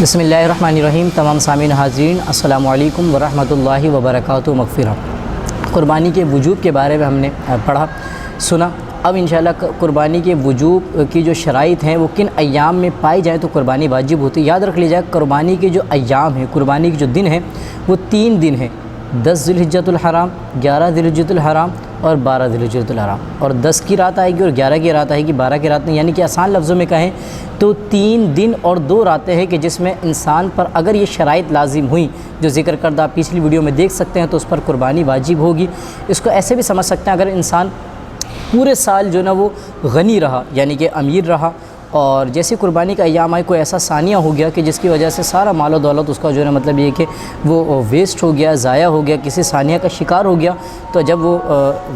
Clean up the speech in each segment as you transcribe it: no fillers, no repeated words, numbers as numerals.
بسم اللہ الرحمن الرحیم۔ تمام سامعین حاضرین السلام علیکم ورحمۃ اللہ وبرکاتہ۔ مغفرہ قربانی کے وجوب کے بارے میں ہم نے پڑھا سنا۔ اب انشاءاللہ قربانی کے وجوب کی جو شرائط ہیں وہ کن ایام میں پائی جائیں تو قربانی واجب ہوتی ہے۔ یاد رکھ لیجیے قربانی کے جو ایام ہیں، قربانی کے جو دن ہیں وہ 3 دن ہیں: 10 ذی الحجۃ الحرام، 11 ذی الحجۃ الحرام اور 12 ذی الحجۃ الحرام۔ اور 10 کی رات آئے گی اور 11 کی رات آئے گی، 12 کی رات نہیں، یعنی کہ آسان لفظوں میں کہیں تو 3 دن اور 2 راتیں ہیں کہ جس میں انسان پر اگر یہ شرائط لازم ہوئیں جو ذکر کردہ آپ پچھلی ویڈیو میں دیکھ سکتے ہیں تو اس پر قربانی واجب ہوگی۔ اس کو ایسے بھی سمجھ سکتے ہیں اگر انسان پورے سال جو نا وہ غنی رہا، یعنی کہ امیر رہا، اور جیسے قربانی کا ایام آئے کوئی ایسا ثانیہ ہو گیا کہ جس کی وجہ سے سارا مال و دولت اس کا جو ہے مطلب یہ کہ وہ ویسٹ ہو گیا، ضائع ہو گیا، کسی ثانیہ کا شکار ہو گیا، تو جب وہ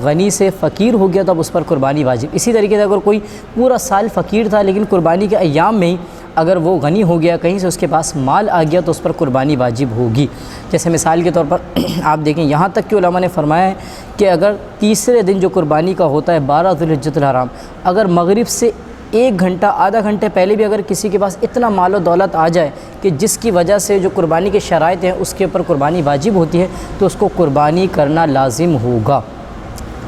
غنی سے فقیر ہو گیا تو اب اس پر قربانی واجب۔ اسی طریقے سے اگر کوئی پورا سال فقیر تھا لیکن قربانی کے ایام میں ہی اگر وہ غنی ہو گیا، کہیں سے اس کے پاس مال آ گیا تو اس پر قربانی واجب ہوگی۔ جیسے مثال کے طور پر آپ دیکھیں یہاں تک کہ علماء نے فرمایا ہے کہ اگر تیسرے دن جو قربانی کا ہوتا ہے 12 ذی الحجۃ الحرام، اگر مغرب سے 1 گھنٹہ آدھا گھنٹے پہلے بھی اگر کسی کے پاس اتنا مال و دولت آ جائے کہ جس کی وجہ سے جو قربانی کے شرائط ہیں اس کے اوپر قربانی واجب ہوتی ہے تو اس کو قربانی کرنا لازم ہوگا۔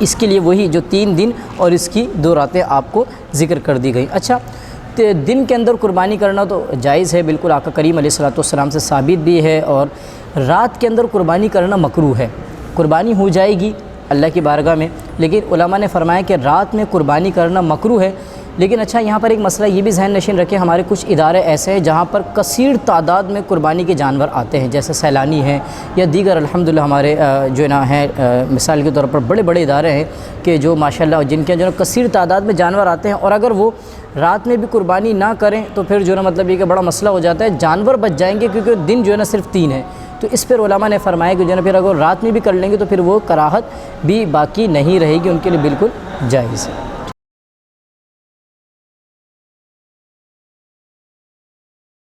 اس کے لیے وہی جو 3 دن اور اس کی 2 راتیں آپ کو ذکر کر دی گئیں۔ اچھا، دن کے اندر قربانی کرنا تو جائز ہے، بالکل آقا کریم علیہ السلام سے ثابت بھی ہے، اور رات کے اندر قربانی کرنا مکروہ ہے۔ قربانی ہو جائے گی اللہ کی بارگاہ میں، لیکن علماء نے فرمایا کہ رات میں قربانی کرنا مکروہ ہے۔ لیکن اچھا، یہاں پر ایک مسئلہ یہ بھی ذہن نشین رکھیں، ہمارے کچھ ادارے ایسے ہیں جہاں پر کثیر تعداد میں قربانی کے جانور آتے ہیں، جیسے سیلانی ہیں یا دیگر الحمدللہ ہمارے جو ہے نا ہیں مثال کے طور پر بڑے بڑے ادارے ہیں کہ جو ماشاءاللہ جن کے جو ہے کثیر تعداد میں جانور آتے ہیں، اور اگر وہ رات میں بھی قربانی نہ کریں تو پھر جو ہے نا مطلب یہ کہ بڑا مسئلہ ہو جاتا ہے، جانور بچ جائیں گے کیونکہ دن جو ہے نا صرف 3 ہے۔ تو اس پر علماء نے فرمایا کہ جو ہے نا پھر اگر رات میں بھی کر لیں گے تو پھر وہ کراہت بھی باقی نہیں رہے گی، ان کے لیے بالکل جائز ہے۔